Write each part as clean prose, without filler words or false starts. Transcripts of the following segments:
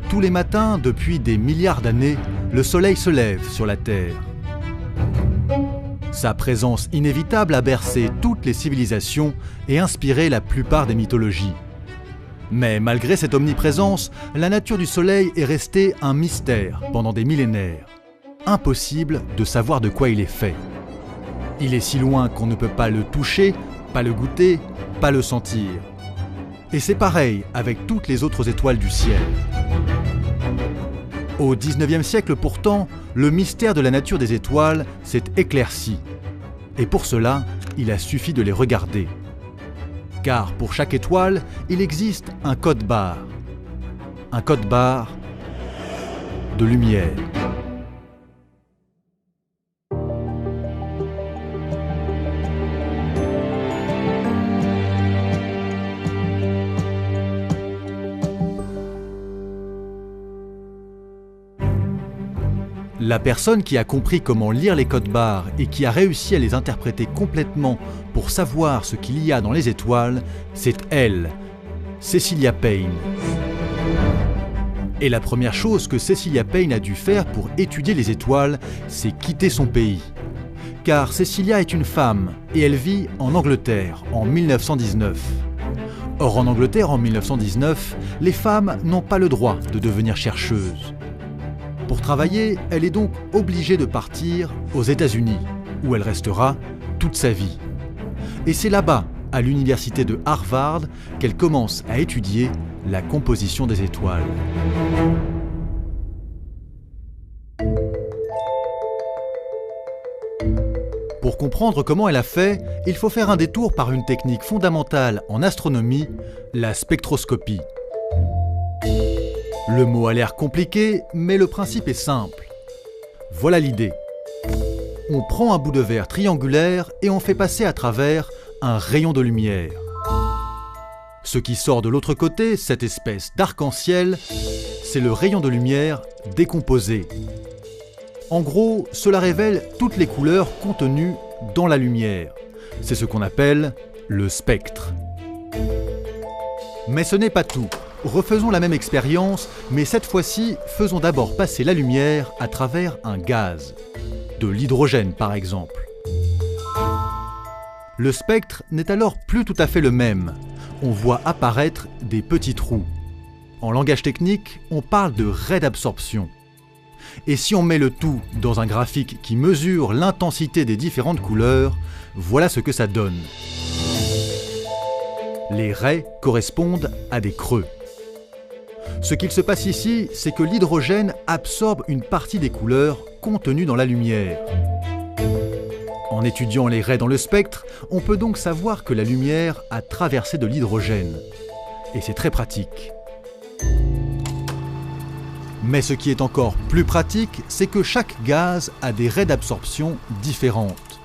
Tous les matins, depuis des milliards d'années, le soleil se lève sur la Terre. Sa présence inévitable a bercé toutes les civilisations et inspiré la plupart des mythologies. Mais malgré cette omniprésence, la nature du soleil est restée un mystère pendant des millénaires. Impossible de savoir de quoi il est fait. Il est si loin qu'on ne peut pas le toucher, pas le goûter, pas le sentir. Et c'est pareil avec toutes les autres étoiles du ciel. Au XIXe siècle pourtant, le mystère de la nature des étoiles s'est éclairci. Et pour cela, il a suffi de les regarder. Car pour chaque étoile, il existe un code barre. Un code barre de lumière. La personne qui a compris comment lire les codes barres et qui a réussi à les interpréter complètement pour savoir ce qu'il y a dans les étoiles, c'est elle, Cecilia Payne. Et la première chose que Cecilia Payne a dû faire pour étudier les étoiles, c'est quitter son pays. Car Cecilia est une femme et elle vit en Angleterre en 1919. Or en Angleterre en 1919, les femmes n'ont pas le droit de devenir chercheuses. Pour travailler, elle est donc obligée de partir aux États-Unis, où elle restera toute sa vie. Et c'est là-bas, à l'université de Harvard, qu'elle commence à étudier la composition des étoiles. Pour comprendre comment elle a fait, il faut faire un détour par une technique fondamentale en astronomie, la spectroscopie. Le mot a l'air compliqué, mais le principe est simple. Voilà l'idée. On prend un bout de verre triangulaire et on fait passer à travers un rayon de lumière. Ce qui sort de l'autre côté, cette espèce d'arc-en-ciel, c'est le rayon de lumière décomposé. En gros, cela révèle toutes les couleurs contenues dans la lumière. C'est ce qu'on appelle le spectre. Mais ce n'est pas tout. Refaisons la même expérience, mais cette fois-ci, faisons d'abord passer la lumière à travers un gaz. De l'hydrogène, par exemple. Le spectre n'est alors plus tout à fait le même. On voit apparaître des petits trous. En langage technique, on parle de raie d'absorption. Et si on met le tout dans un graphique qui mesure l'intensité des différentes couleurs, voilà ce que ça donne. Les raies correspondent à des creux. Ce qu'il se passe ici, c'est que l'hydrogène absorbe une partie des couleurs contenues dans la lumière. En étudiant les raies dans le spectre, on peut donc savoir que la lumière a traversé de l'hydrogène. Et c'est très pratique. Mais ce qui est encore plus pratique, c'est que chaque gaz a des raies d'absorption différentes.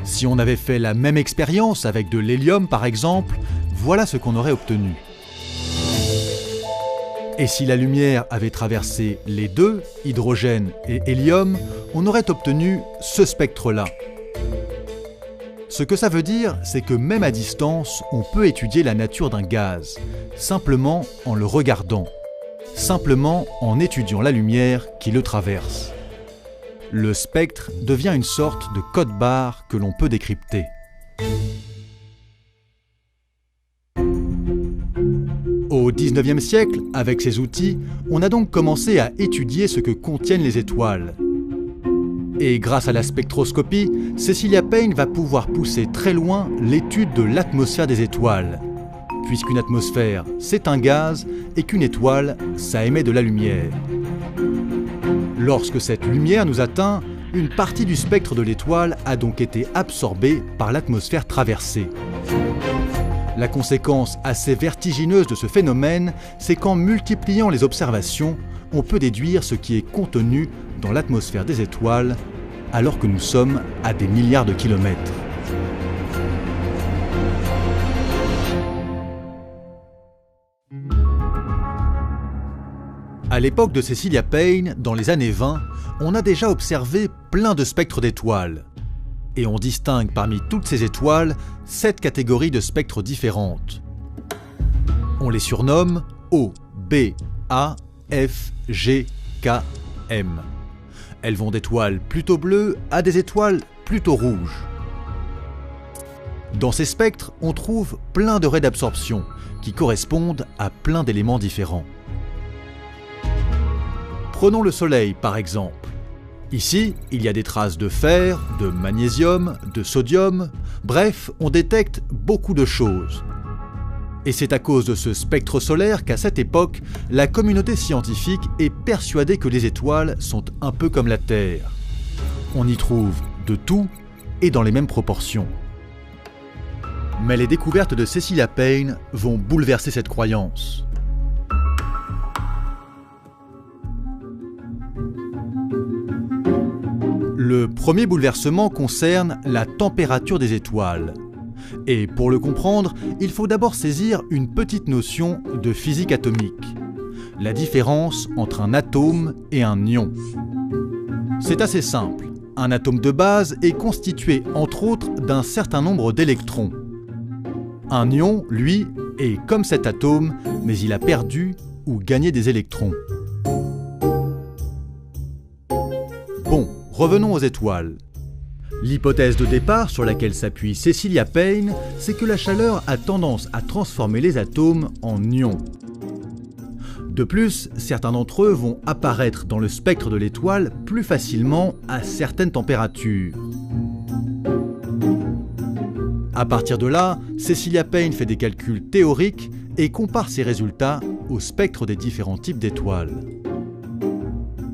Si on avait fait la même expérience avec de l'hélium par exemple, voilà ce qu'on aurait obtenu. Et si la lumière avait traversé les deux, hydrogène et hélium, on aurait obtenu ce spectre-là. Ce que ça veut dire, c'est que même à distance, on peut étudier la nature d'un gaz, simplement en le regardant, simplement en étudiant la lumière qui le traverse. Le spectre devient une sorte de code-barre que l'on peut décrypter. Au XIXe siècle, avec ces outils, on a donc commencé à étudier ce que contiennent les étoiles. Et grâce à la spectroscopie, Cecilia Payne va pouvoir pousser très loin l'étude de l'atmosphère des étoiles. Puisqu'une atmosphère, c'est un gaz, et qu'une étoile, ça émet de la lumière. Lorsque cette lumière nous atteint, une partie du spectre de l'étoile a donc été absorbée par l'atmosphère traversée. La conséquence assez vertigineuse de ce phénomène, c'est qu'en multipliant les observations, on peut déduire ce qui est contenu dans l'atmosphère des étoiles, alors que nous sommes à des milliards de kilomètres. À l'époque de Cecilia Payne, dans les années 20, on a déjà observé plein de spectres d'étoiles. Et on distingue parmi toutes ces étoiles 7 catégories de spectres différentes. On les surnomme O, B, A, F, G, K, M. Elles vont d'étoiles plutôt bleues à des étoiles plutôt rouges. Dans ces spectres, on trouve plein de raies d'absorption qui correspondent à plein d'éléments différents. Prenons le Soleil par exemple. Ici, il y a des traces de fer, de magnésium, de sodium, bref, on détecte beaucoup de choses. Et c'est à cause de ce spectre solaire qu'à cette époque, la communauté scientifique est persuadée que les étoiles sont un peu comme la Terre. On y trouve de tout et dans les mêmes proportions. Mais les découvertes de Cecilia Payne vont bouleverser cette croyance. Le premier bouleversement concerne la température des étoiles. Et pour le comprendre, il faut d'abord saisir une petite notion de physique atomique. La différence entre un atome et un ion. C'est assez simple. Un atome de base est constitué entre autres d'un certain nombre d'électrons. Un ion, lui, est comme cet atome, mais il a perdu ou gagné des électrons. Bon, revenons aux étoiles. L'hypothèse de départ sur laquelle s'appuie Cecilia Payne, c'est que la chaleur a tendance à transformer les atomes en ions. De plus, certains d'entre eux vont apparaître dans le spectre de l'étoile plus facilement à certaines températures. À partir de là, Cecilia Payne fait des calculs théoriques et compare ses résultats au spectre des différents types d'étoiles.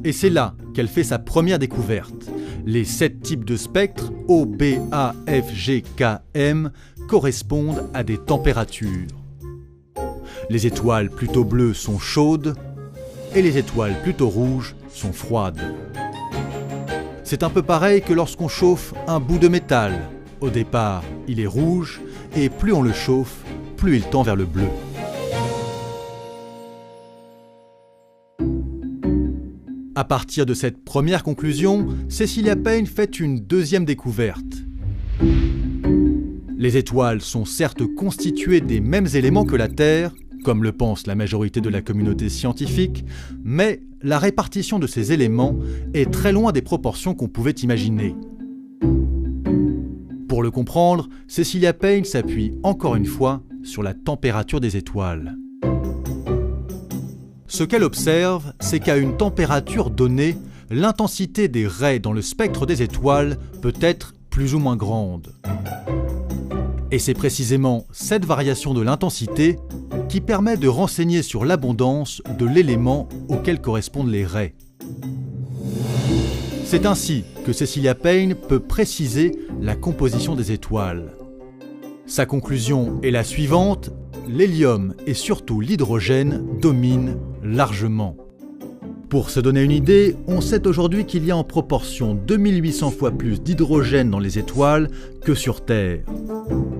Et c'est là qu'elle fait sa première découverte. Les 7 types de spectres O, B, A, F, G, K, M correspondent à des températures. Les étoiles plutôt bleues sont chaudes et les étoiles plutôt rouges sont froides. C'est un peu pareil que lorsqu'on chauffe un bout de métal. Au départ, il est rouge et plus on le chauffe, plus il tend vers le bleu. À partir de cette première conclusion, Cecilia Payne fait une deuxième découverte. Les étoiles sont certes constituées des mêmes éléments que la Terre, comme le pense la majorité de la communauté scientifique, mais la répartition de ces éléments est très loin des proportions qu'on pouvait imaginer. Pour le comprendre, Cecilia Payne s'appuie encore une fois sur la température des étoiles. Ce qu'elle observe, c'est qu'à une température donnée, l'intensité des raies dans le spectre des étoiles peut être plus ou moins grande. Et c'est précisément cette variation de l'intensité qui permet de renseigner sur l'abondance de l'élément auquel correspondent les raies. C'est ainsi que Cecilia Payne peut préciser la composition des étoiles. Sa conclusion est la suivante: l'hélium et surtout l'hydrogène dominent largement. Pour se donner une idée, on sait aujourd'hui qu'il y a en proportion 2800 fois plus d'hydrogène dans les étoiles que sur Terre.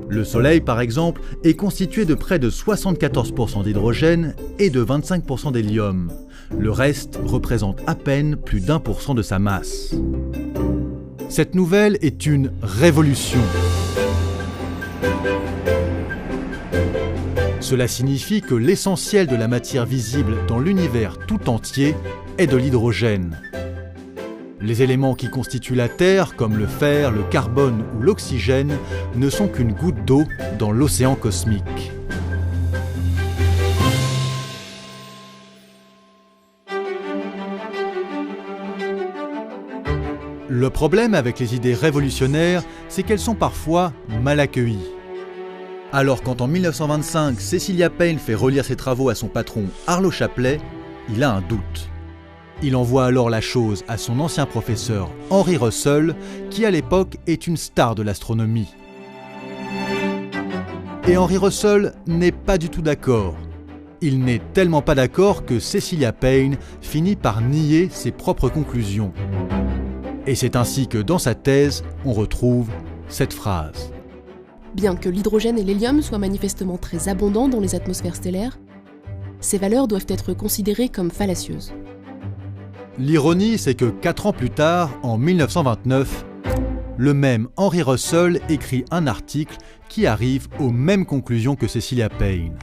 Le Soleil, par exemple, est constitué de près de 74% d'hydrogène et de 25% d'hélium. Le reste représente à peine plus d'1% de sa masse. Cette nouvelle est une révolution. Cela signifie que l'essentiel de la matière visible dans l'univers tout entier est de l'hydrogène. Les éléments qui constituent la Terre, comme le fer, le carbone ou l'oxygène, ne sont qu'une goutte d'eau dans l'océan cosmique. Le problème avec les idées révolutionnaires, c'est qu'elles sont parfois mal accueillies. Alors quand en 1925, Cecilia Payne fait relire ses travaux à son patron Arlo Shapley, il a un doute. Il envoie alors la chose à son ancien professeur Henry Russell, qui à l'époque est une star de l'astronomie. Et Henry Russell n'est pas du tout d'accord. Il n'est tellement pas d'accord que Cecilia Payne finit par nier ses propres conclusions. Et c'est ainsi que dans sa thèse, on retrouve cette phrase. Bien que l'hydrogène et l'hélium soient manifestement très abondants dans les atmosphères stellaires, ces valeurs doivent être considérées comme fallacieuses. L'ironie, c'est que 4 ans plus tard, en 1929, le même Henry Russell écrit un article qui arrive aux mêmes conclusions que Cecilia Payne.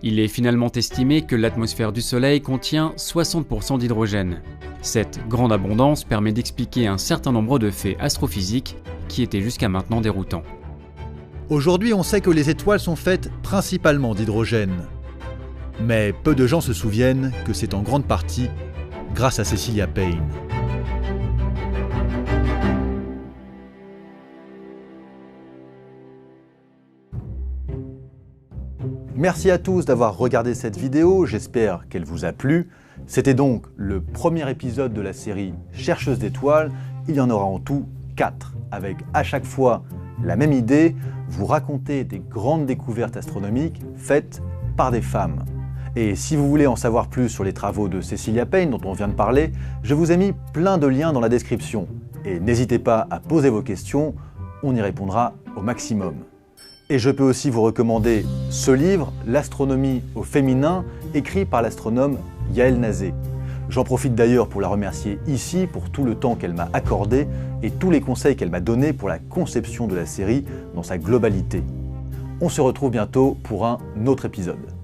Il est finalement estimé que l'atmosphère du Soleil contient 60% d'hydrogène. Cette grande abondance permet d'expliquer un certain nombre de faits astrophysiques qui étaient jusqu'à maintenant déroutants. Aujourd'hui, on sait que les étoiles sont faites principalement d'hydrogène. Mais peu de gens se souviennent que c'est en grande partie grâce à Cecilia Payne. Merci à tous d'avoir regardé cette vidéo, j'espère qu'elle vous a plu. C'était donc le premier épisode de la série Chercheuse d'étoiles. Il y en aura en tout 4, avec à chaque fois la même idée, vous raconter des grandes découvertes astronomiques faites par des femmes. Et si vous voulez en savoir plus sur les travaux de Cecilia Payne dont on vient de parler, je vous ai mis plein de liens dans la description. Et n'hésitez pas à poser vos questions, on y répondra au maximum. Et je peux aussi vous recommander ce livre, L'astronomie au féminin, écrit par l'astronome Yael Nazé. J'en profite d'ailleurs pour la remercier ici pour tout le temps qu'elle m'a accordé et tous les conseils qu'elle m'a donnés pour la conception de la série dans sa globalité. On se retrouve bientôt pour un autre épisode.